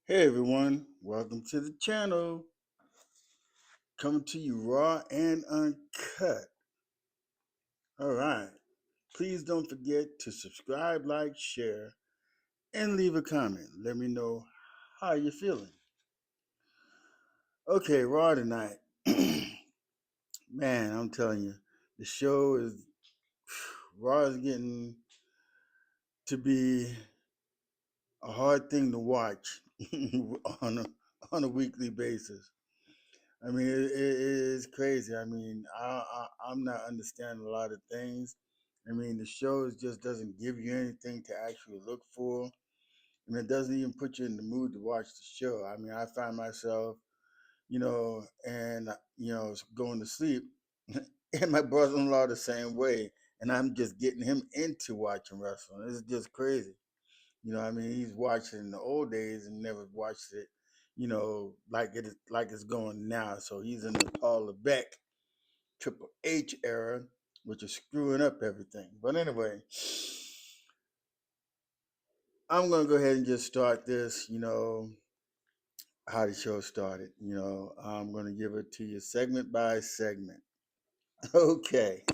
Hey everyone, welcome to the channel. Coming to you raw and uncut. Alright, please don't forget to subscribe, like, share, and leave a comment. Let me know how you're feeling. Okay, raw tonight. Man, I'm telling you, the show is raw is getting to be a hard thing to watch on a weekly basis. I mean, it is crazy. I mean, I'm not understanding a lot of things. I mean, the show just doesn't give you anything to actually look for, and it doesn't even put you in the mood to watch the show. I mean, I find myself, and going to sleep, and my brother-in-law the same way, and I'm just getting him into watching wrestling. It's just crazy. I mean, he's watching in the old days and never watched it, like it's going now. So he's in the Paul Levesque Triple H era, which is screwing up everything. But anyway, I'm gonna go ahead and just start this. How the show started. I'm gonna give it to you segment by segment. Okay.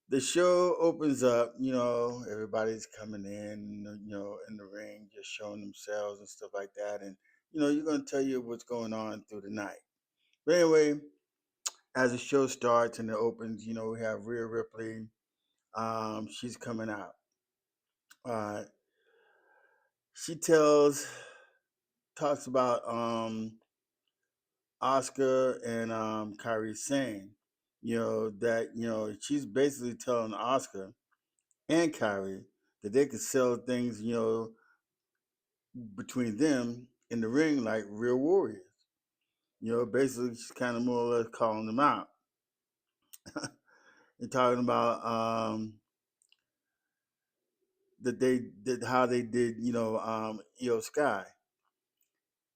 The show opens up, everybody's coming in, in the ring, just showing themselves and stuff like that. And, you're going to tell you what's going on through the night. But anyway, as the show starts and it opens, we have Rhea Ripley. She's coming out. Uh, she talks about Oscar and Kyrie Sane, that, she's basically telling Oscar and Kyrie that they could sell things, between them in the ring like real warriors. Basically she's kind of more or less calling them out and talking about that they did how they did, Io Sky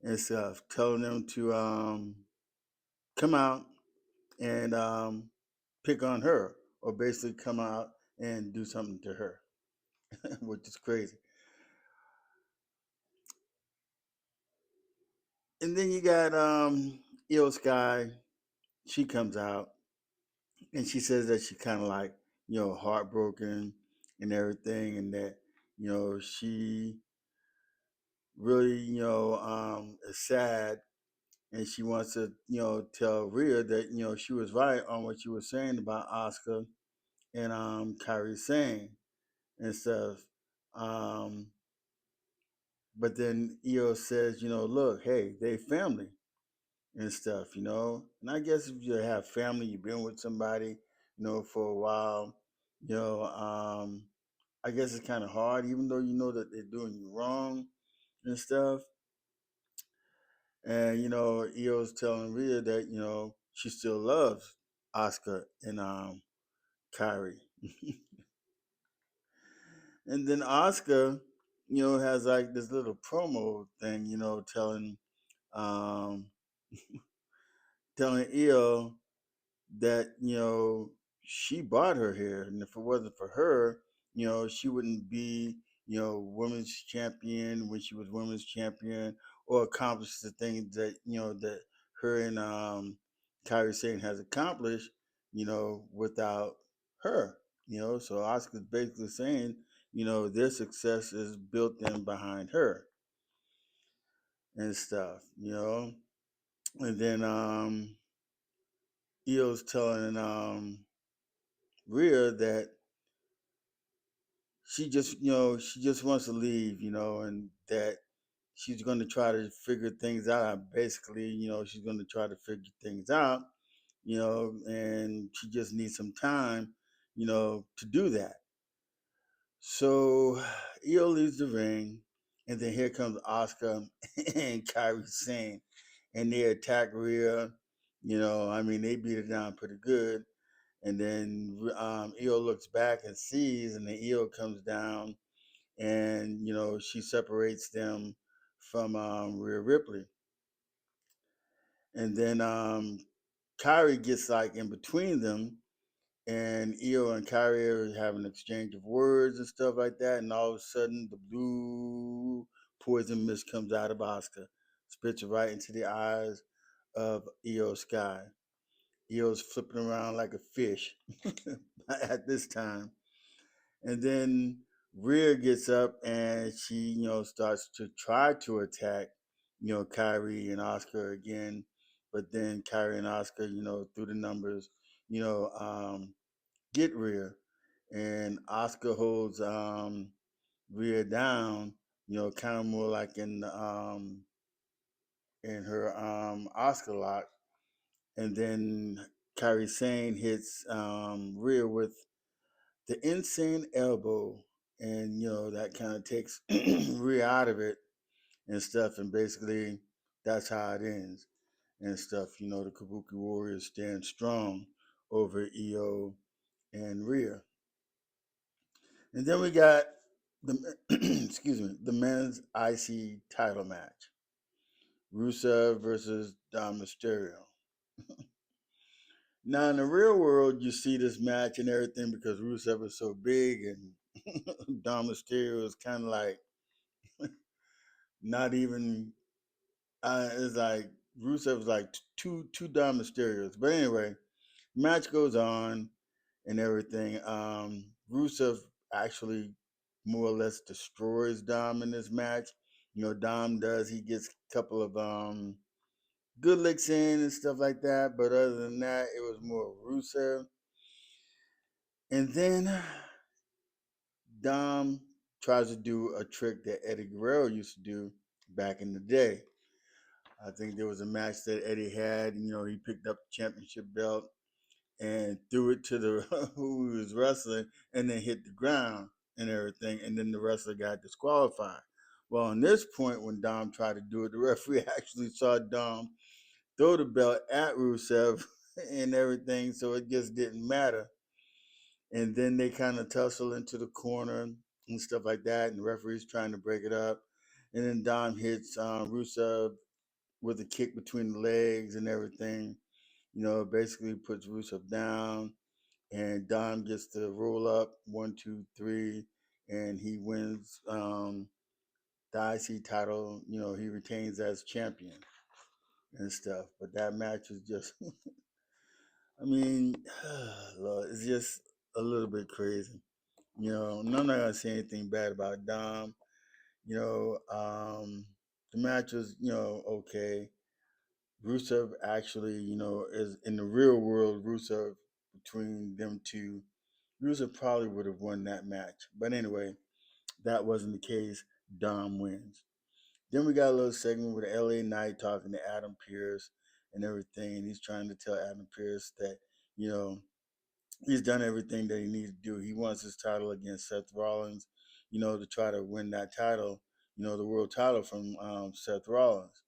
and stuff, telling them to come out and pick on her or basically come out and do something to her, which is crazy. And then you got Io Sky. She comes out and she says that she kind of like heartbroken and everything, and that she really is sad, and she wants to tell Rhea that she was right on what she was saying about Oscar and Kyrie Sane and stuff. Um, but then Io says, look, hey, they family and stuff, And I guess if you have family, you've been with somebody, for a while, you know, um, I guess it's kind of hard, even though you know that they're doing you wrong and stuff. And Io's telling Rhea that she still loves Oscar and Kyrie. And then Oscar, has like this little promo thing, um, telling Io that she bought her here, and if it wasn't for her, she wouldn't be women's champion when she was women's champion, or accomplish the things that that her and Kyrie Sane has accomplished, without her. So Oscar's basically saying their success is built in behind her and stuff, and then Io's telling Rhea that she just wants to leave, and that she's going to try to figure things out. Basically, she's going to try to figure things out, and she just needs some time, to do that. So Io leaves the ring, and then here comes Oscar and Kyrie Sane, and they attack Rhea. I mean, they beat her down pretty good. And then Io looks back and sees, and then Io comes down, and she separates them from Rhea Ripley. And then Kyrie gets like in between them, and Io and Kyrie are having an exchange of words and stuff like that. And all of a sudden, the blue poison mist comes out of Oscar, spits it right into the eyes of Io Sky. Io's flipping around like a fish at this time. And then Rhea gets up and she, starts to try to attack, Kyrie and Oscar again. But then Kyrie and Oscar, through the numbers, you know, um, get Rhea. And Oscar holds Rhea down, kind of more like in her Oscar lock. And then Kyrie Sane hits Rhea with the insane elbow, and that kind of takes Rhea out of it and stuff, and basically that's how it ends and stuff. The Kabuki Warriors stand strong over Io and Rhea, and then we got the excuse me, the men's IC title match: Rusev versus Dom Mysterio. Now, in the real world, you see this match and everything because Rusev is so big, and Dom Mysterio is kind of like not even. It's like Rusev is like two Dom Mysterios. But anyway, match goes on and everything. Rusev actually more or less destroys Dom in this match. Dom does. He gets a couple of good licks in and stuff like that. But other than that, it was more Rusev. And then Dom tries to do a trick that Eddie Guerrero used to do back in the day. I think there was a match that Eddie had. He picked up the championship belt and threw it to the who he was wrestling, and then hit the ground and everything, and then the wrestler got disqualified. Well, on this point, when Dom tried to do it, the referee actually saw Dom throw the belt at Rusev and everything, so it just didn't matter. And then they kind of tussle into the corner and stuff like that, and the referee's trying to break it up. And then Dom hits Rusev with a kick between the legs and everything. Basically puts Rusev down, and Dom gets to roll up 1, 2, 3, and he wins the IC title. He retains as champion and stuff. But that match is just, I mean, Lord, it's just a little bit crazy. And I'm not gonna say anything bad about Dom. You know, um, the match was, okay. Rusev actually, is in the real world. Rusev, between them two, Rusev probably would have won that match. But anyway, that wasn't the case. Dom wins. Then we got a little segment with LA Knight talking to Adam Pearce and everything, and he's trying to tell Adam Pearce that you know he's done everything that he needs to do. He wants his title against Seth Rollins, to try to win that title, the world title from Seth Rollins.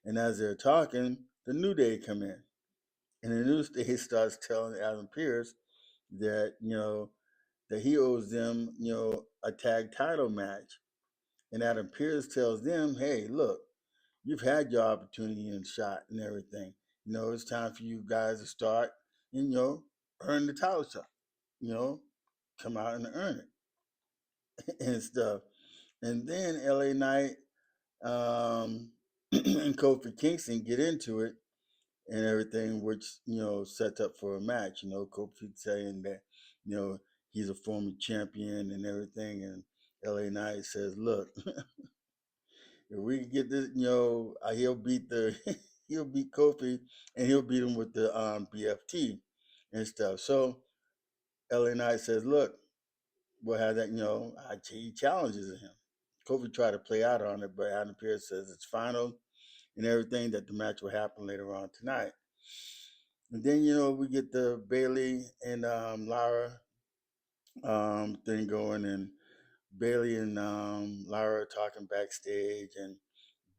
And as they're talking, the New Day come in. And the New Day starts telling Adam Pearce that, that he owes them, a tag title match. And Adam Pearce tells them, hey, look, you've had your opportunity and shot and everything. It's time for you guys to start and, earn the title shot. You know, come out and earn it and stuff. And then LA Knight and Kofi Kingston get into it and everything, which sets up for a match. Kofi saying that he's a former champion and everything, and LA Knight says, "Look, if we can get this, he'll beat the he'll beat Kofi, and he'll beat him with the BFT and stuff." So LA Knight says, "Look, we'll have that. He challenges him." Kofi tried to play out on it, but Adam Pearce says it's final and everything, that the match will happen later on tonight. And then we get the Bayley and Lara thing going, and Bayley and Lara talking backstage, and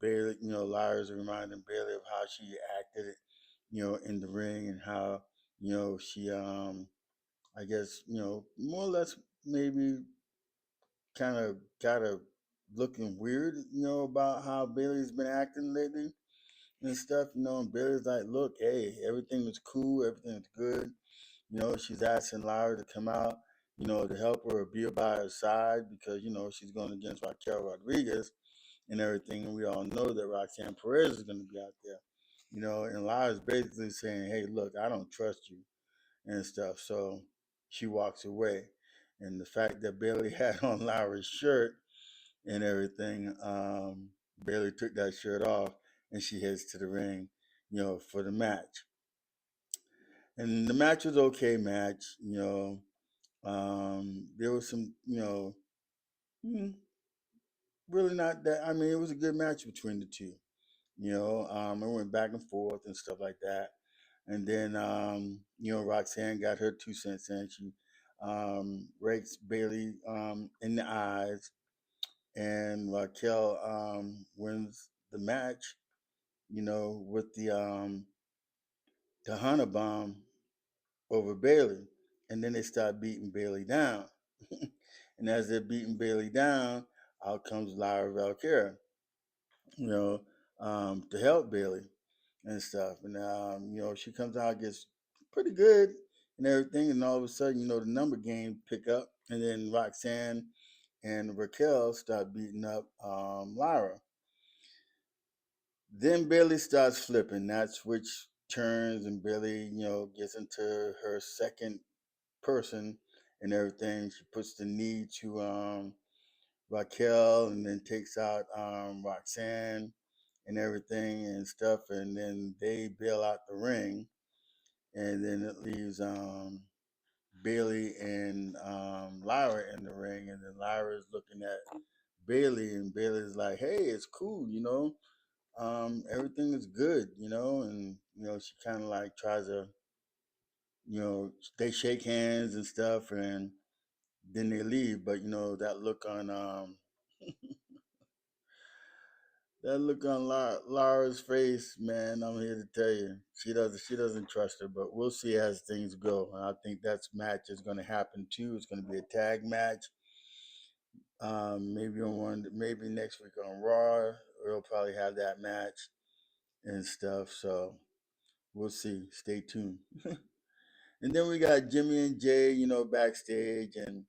Bayley, Lara's reminding Bayley of how she acted, in the ring, and how she I guess more or less maybe kind of got her looking weird, about how Bayley's been acting lately and stuff, and Bayley's like, look, hey, everything was cool, everything was good. She's asking Lyra to come out, to help her or be by her side because, she's going against Raquel Rodriguez and everything. And we all know that Roxanne Perez is going to be out there, and Lyra's basically saying, hey, look, I don't trust you and stuff. So she walks away. And the fact that Bayley had on Lyra's shirt and everything, Bayley took that shirt off and she heads to the ring, for the match. And the match was okay match, there was some, hmm, really not that. I mean, it was a good match between the two. It went back and forth and stuff like that. And then, Roxanne got her 2 cents in. She rakes Bayley in the eyes, and Raquel wins the match. With the Hunter bomb over Bayley, and then they start beating Bayley down. And as they're beating Bayley down, out comes Lyra Valkyria, you know, to help Bayley and stuff. And she comes out, gets pretty good and everything, and all of a sudden, the number game pick up, and then Roxanne and Raquel start beating up Lyra. Then Bayley starts flipping. That switch turns, and Bayley, gets into her second person and everything. She puts the knee to Raquel, and then takes out Roxanne and everything and stuff, and then they bail out the ring, and then it leaves Bayley and Lyra in the ring, and then Lyra's looking at Bayley, and Bayley's like, "Hey, it's cool, everything is good, and she kind of like tries to, they shake hands and stuff, and then they leave, but that look on Laura's face, man. I'm here to tell you, she doesn't trust her. But we'll see as things go. And I think that match is going to happen too. It's going to be a tag match. Maybe next week on Raw, we'll probably have that match and stuff. So we'll see. Stay tuned. And then we got Jimmy and Jay, backstage, and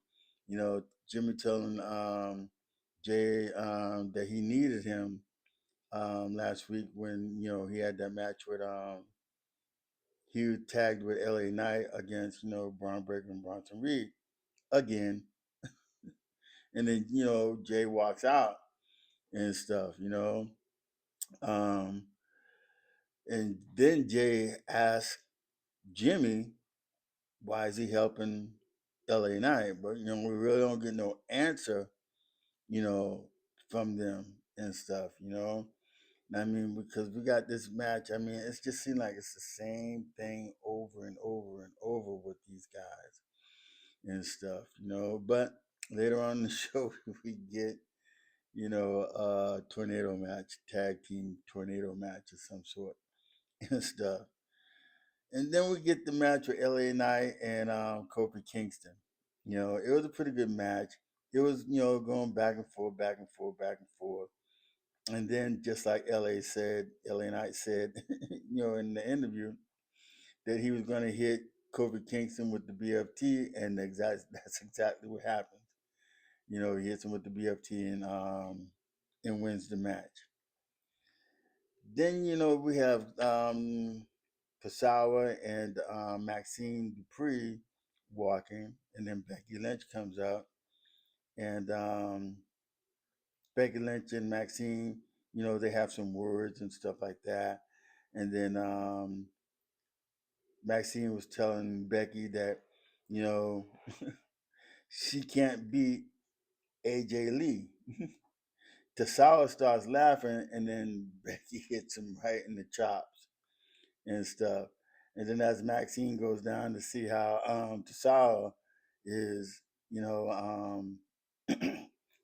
Jimmy telling Jay that he needed him last week when he had that match with he tagged with LA Knight against Braun Breaker and Bronson Reed again, and then Jay walks out and stuff, um, and then Jay asks Jimmy why is he helping LA Knight, but we really don't get no answer, you know, from them and stuff, I mean, because we got this match. I mean, it's just seemed like it's the same thing over and over and over with these guys and stuff, But later on in the show, we get, a tornado match, tag team tornado match of some sort and stuff. And then we get the match with LA Knight and Kofi Kingston. It was a pretty good match. It was, going back and forth, back and forth, back and forth. And then, just like LA Knight said, in the interview, that he was going to hit Kofi Kingston with the BFT, and that's exactly what happened. He hits him with the BFT and wins the match. Then, we have Kasawa and Maxine Dupree walking, and then Becky Lynch comes out, and Becky Lynch and Maxine, they have some words and stuff like that. And then Maxine was telling Becky that, you know, she can't beat AJ Lee. Tasawa starts laughing, and then Becky hits him right in the chops and stuff. And then as Maxine goes down to see how Tasawa is,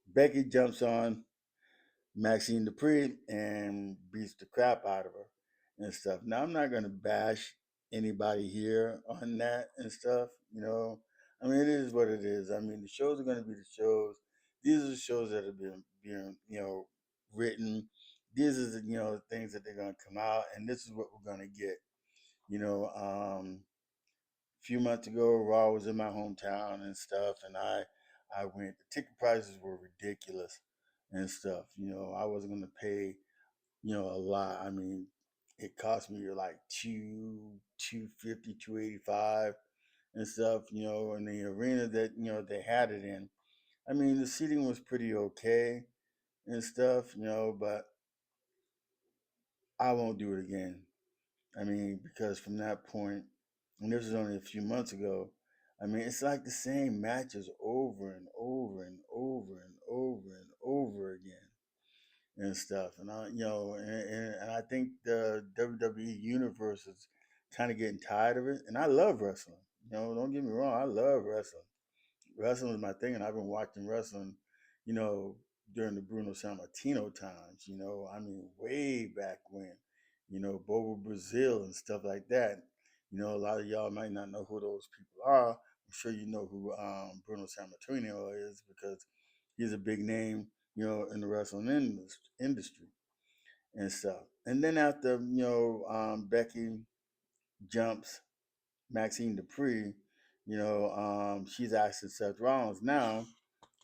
Becky jumps on Maxine Dupree and beats the crap out of her and stuff. Now I'm not gonna bash anybody here on that and stuff. I mean, it is what it is. I mean, the shows are gonna be the shows. These are the shows that have been being written. These are the things that they're gonna come out, and this is what we're gonna get. A few months ago, Raw was in my hometown and stuff, and I went. The ticket prices were ridiculous. and stuff. I wasn't gonna pay, a lot. I mean, it cost me like 250, 285 and stuff, in the arena that, they had it in. I mean, the seating was pretty okay and stuff, but I won't do it again. I mean, because from that point, and this was only a few months ago, I mean, it's like the same matches over and over and over and over and over again and stuff. And and I think the WWE universe is kind of getting tired of it. And I love wrestling. Don't get me wrong, I love wrestling. Wrestling is my thing, and I've been watching wrestling, you know, during the Bruno Sammartino times. I mean, way back when, Bobo Brazil and stuff like that. A lot of y'all might not know who those people are. I'm sure you know who Bruno Sammartino is because he's a big name, in the wrestling industry and stuff. And then after, Becky jumps Maxine Dupree, she's asking Seth Rollins now,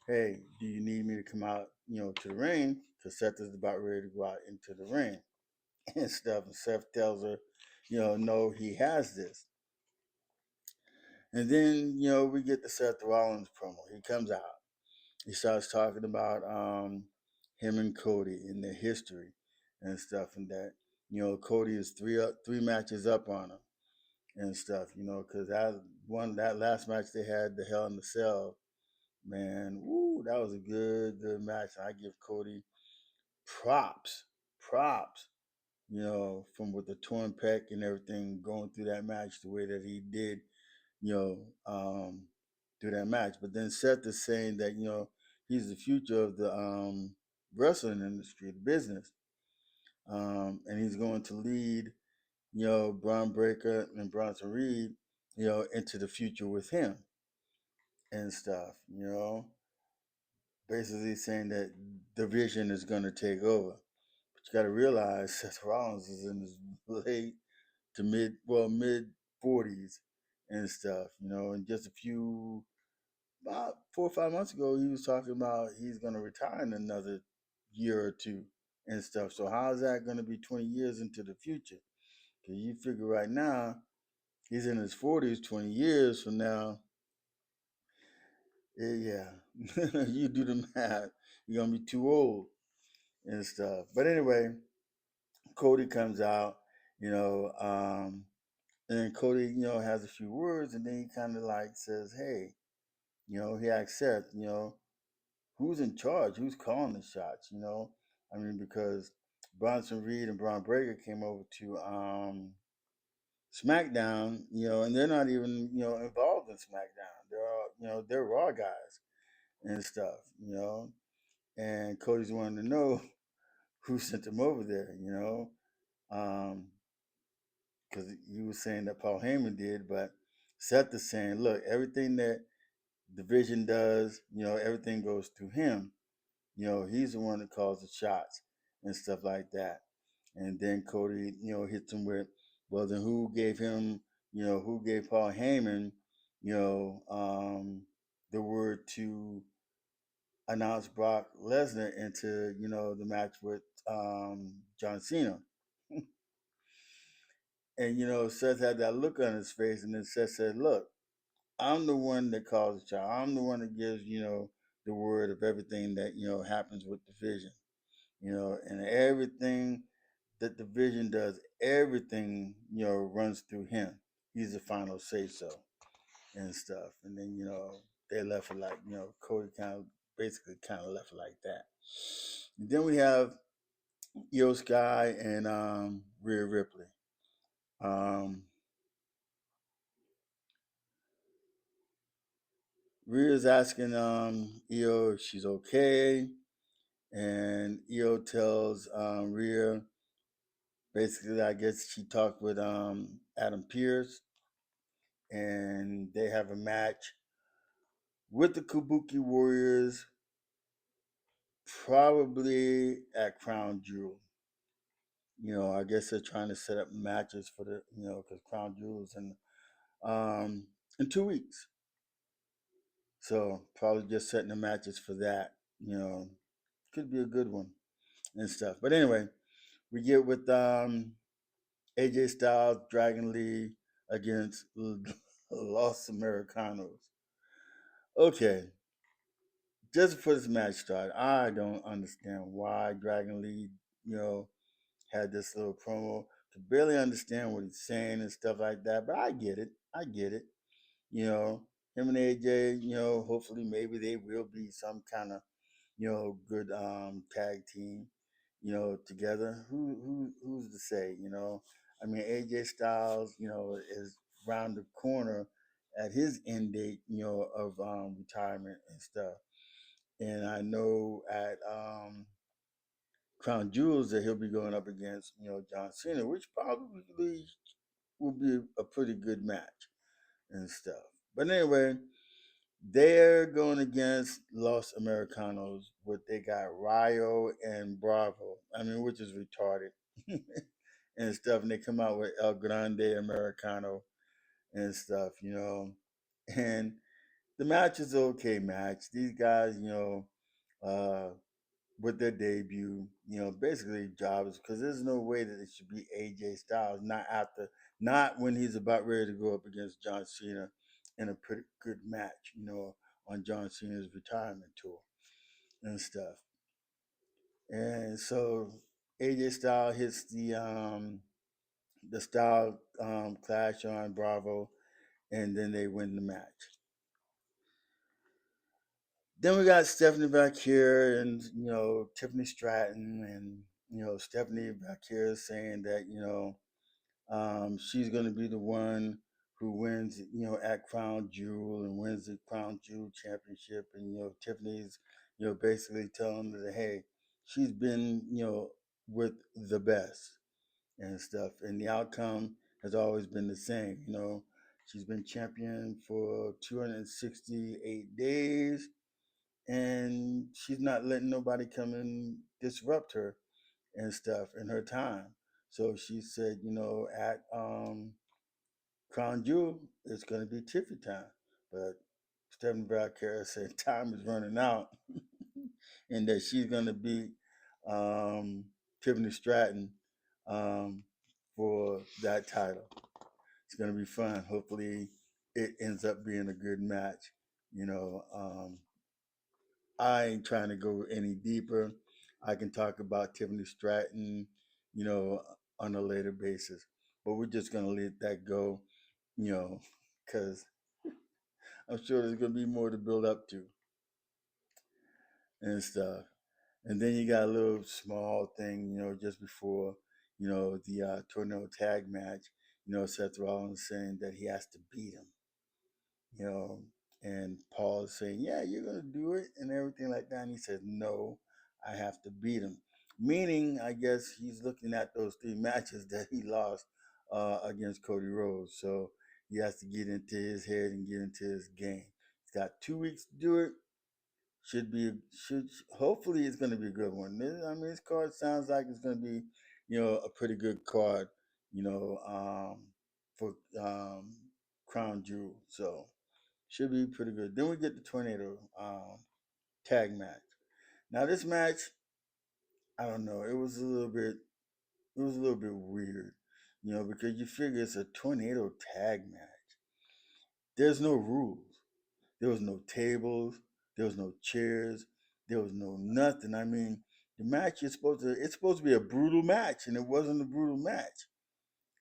hey, do you need me to come out, to the ring? Because Seth is about ready to go out into the ring and stuff. And Seth tells her, no, he has this. And then, we get the Seth Rollins promo. He comes out. He starts talking about him and Cody and their history and stuff, and that, Cody is three matches up on him and stuff, because that last match they had, the Hell in the Cell, man, woo, that was a good match. I give Cody props, props, from with the torn pec and everything going through that match the way that he did, you know, through that match. But then Seth is saying that, he's the future of the wrestling industry, the business. And he's going to lead, Braun Breaker and Bronson Reed, into the future with him and stuff, basically saying that the vision is going to take over. But you got to realize Seth Rollins is in his late to mid 40s and stuff, and just a few, about 4 or 5 months ago, he was talking about he's going to retire in another year or two and stuff. So how is that going to be 20 years into the future? Because you figure right now, he's in his 40s, 20 years from now, yeah, you do the math. You're gonna be too old and stuff. But anyway, Cody comes out, and Cody, has a few words, and then he kind of like says, "Hey," he asks Seth, who's in charge? Who's calling the shots? I mean, because Bronson Reed and Braun Breaker came over to SmackDown, and they're not even, involved in SmackDown. They're all, they're Raw guys and stuff, And Cody's wanting to know who sent him over there, because he was saying that Paul Heyman did, but Seth is saying, look, everything that Division does, everything goes through him. He's the one that calls the shots and stuff like that. And then Cody, hits him with, well, then who gave Paul Heyman, the word to announce Brock Lesnar into, the match with John Cena. And, Seth had that look on his face, and then Seth said, look, I'm the one that calls the shot. I'm the one that gives, the word of everything that, happens with the vision, and everything that the vision does, everything, runs through him. He's the final say so and stuff. And then, they left it like, Cody basically kind of left it like that. And then we have Io Sky and Rhea Ripley. Um, Rhea's asking Io if she's okay, and Io tells Rhea basically, I guess she talked with Adam Pearce, and they have a match with the Kabuki Warriors, probably at Crown Jewel. I guess they're trying to set up matches for the, because Crown Jewel's in 2 weeks. So probably just setting the matches for that, could be a good one and stuff. But anyway, we get with AJ Styles, Dragon Lee against Los Americanos. Okay, just before this match started, I don't understand why Dragon Lee, you know, had this little promo. To barely understand what he's saying and stuff like that, but I get it. I get it. You know, him and AJ, hopefully maybe they will be some kind of, good tag team, together. Who's to say, I mean AJ Styles, is round the corner at his end date, of retirement and stuff. And I know at Crown Jewels that he'll be going up against, John Cena, which probably will be a pretty good match and stuff. But anyway, they're going against Los Americanos, what they got Rayo and Bravo. I mean, which is retarded and stuff. And they come out with El Grande Americano and stuff, And the match is an okay match. These guys, uh, with their debut, basically jobs because there's no way that it should be AJ Styles, not when he's about ready to go up against John Cena in a pretty good match, on John Cena's retirement tour and stuff. And so AJ Styles hits the style clash on Bravo, and then they win the match. Then we got Stephanie back here and, Tiffany Stratton and, Stephanie back here saying that, she's going to be the one who wins, at Crown Jewel and wins the Crown Jewel championship. And, Tiffany's, basically telling her that, hey, she's been, with the best and stuff. And the outcome has always been the same, She's been champion for 268 days and she's not letting nobody come and disrupt her and stuff in her time. So she said, at Crown Jewel, it's going to be Tiffy time. But Stephanie Valkyrie said time is running out and that she's going to beat Tiffany Stratton um, for that title. It's going to be fun. Hopefully, it ends up being a good match. I ain't trying to go any deeper. I can talk about Tiffany Stratton, you know, on a later basis. But we're just going to let that go, because I'm sure there's going to be more to build up to and stuff. And then you got a little small thing, just before, the tornado tag match, Seth Rollins saying that he has to beat him, you know, and Paul is saying, yeah, you're going to do it and everything like that. And he says, no, I have to beat him. Meaning, I guess he's looking at those three matches that he lost against Cody Rhodes. So he has to get into his head and get into his game. He's got 2 weeks to do it. Should hopefully it's going to be a good one. I mean, this card sounds like it's going to be, a pretty good card, for Crown Jewel. So should be pretty good. Then we get the tornado tag match. Now this match, I don't know. It was a little bit weird, because you figure it's a tornado tag match. There's no rules. There was no tables. There was no chairs. There was no nothing. I mean, the match is supposed to be a brutal match, and it wasn't a brutal match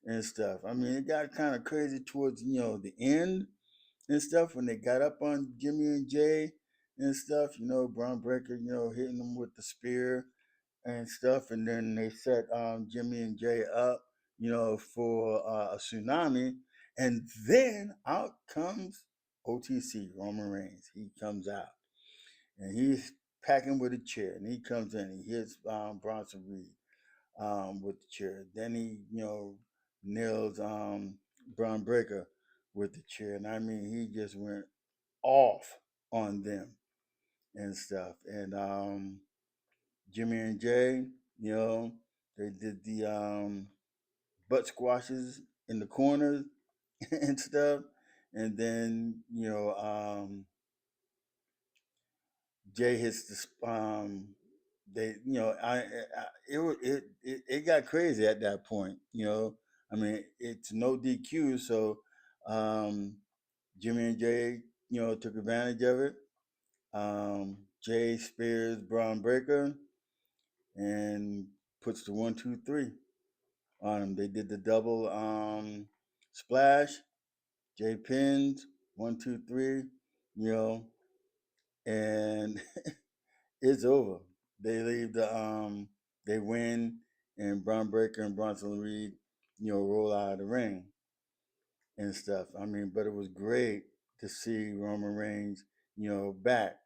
and stuff. I mean, it got kind of crazy towards the end and stuff when they got up on Jimmy and Jay and stuff. Braun Breaker, hitting them with the spear and stuff, and then they set Jimmy and Jay up, for a tsunami, and then out comes OTC Roman Reigns. He comes out and he's packing with a chair, and he comes in. He hits Bronson Reed with the chair. Then he, nails Braun Breaker with the chair, and I mean he just went off on them and stuff. And Jimmy and Jay, they did the butt squashes in the corners and stuff. And then, Jay hits they, it got crazy at that point. I mean, it's no DQ, so um, Jimmy and Jay, took advantage of it. Jay spears Braun Breaker and puts the 1, 2, 3 on him. They did the double splash. Jay pins 1, 2, 3, you know, and it's over. They leave they win, and Braun Breaker and Bronson Reed, roll out of the ring and stuff. I mean, but it was great to see Roman Reigns, back.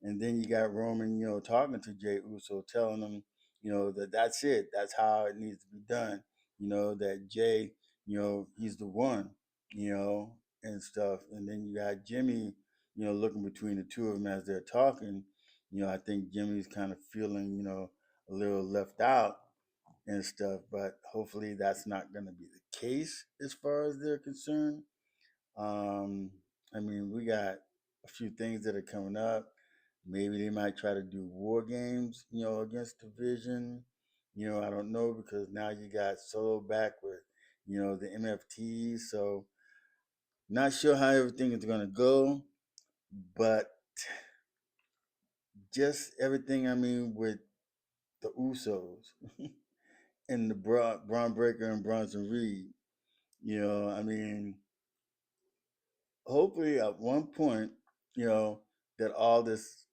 And then you got Roman, talking to Jey Uso, telling him, that that's it. That's how it needs to be done. That Jay, he's the one, and stuff. And then you got Jimmy, looking between the two of them as they're talking. I think Jimmy's kind of feeling, a little left out and stuff. But hopefully that's not going to be the case as far as they're concerned. Um, I mean, we got a few things that are coming up. Maybe they might try to do war games, against Division. I don't know because now you got Solo back with, the MFTs. So not sure how everything is gonna go, but just everything. I mean, with the Usos and the Braun Breaker and Bronson Reed. I mean, hopefully at one point, that all this,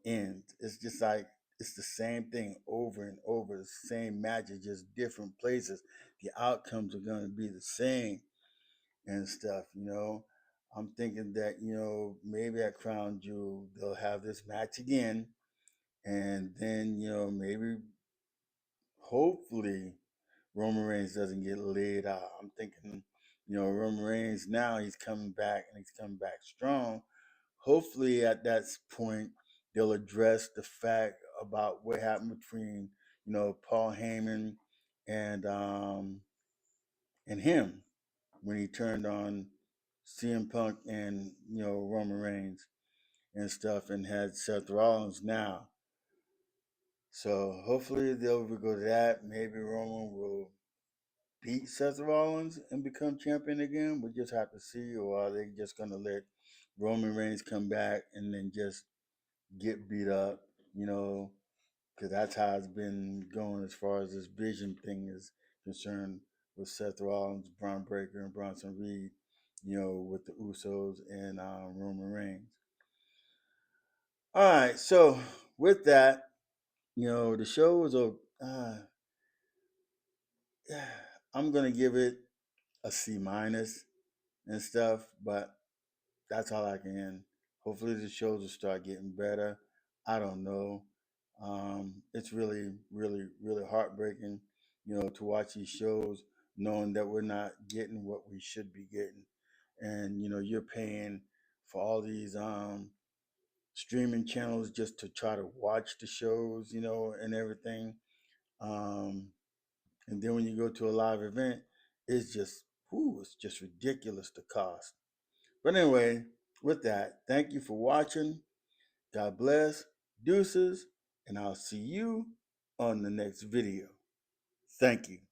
ends. It's just like it's the same thing over and over, the same matches, just different places. The outcomes are gonna be the same and stuff. I'm thinking that, maybe at Crown Jewel they'll have this match again, and then, maybe hopefully Roman Reigns doesn't get laid out. I'm thinking, Roman Reigns now he's coming back and he's coming back strong. Hopefully at that point they'll address the fact about what happened between, Paul Heyman and him when he turned on CM Punk and, Roman Reigns and stuff and had Seth Rollins now. So hopefully they'll go to that. Maybe Roman will beat Seth Rollins and become champion again. We'll just have to see. Or are they just going to let Roman Reigns come back and then just get beat up, because that's how it's been going as far as this vision thing is concerned with Seth Rollins, Braun Breaker, and Bronson Reed, with the Usos and Roman Reigns. All right, so with that, the show was I'm gonna give it a C- and stuff, but that's all I can. Hopefully, the shows will start getting better. I don't know. It's really, really, really heartbreaking, to watch these shows knowing that we're not getting what we should be getting, and you're paying for all these streaming channels just to try to watch the shows, and everything. Um, and then when you go to a live event, it's just ridiculous the cost. But anyway, with that, thank you for watching. God bless, deuces, and I'll see you on the next video. Thank you.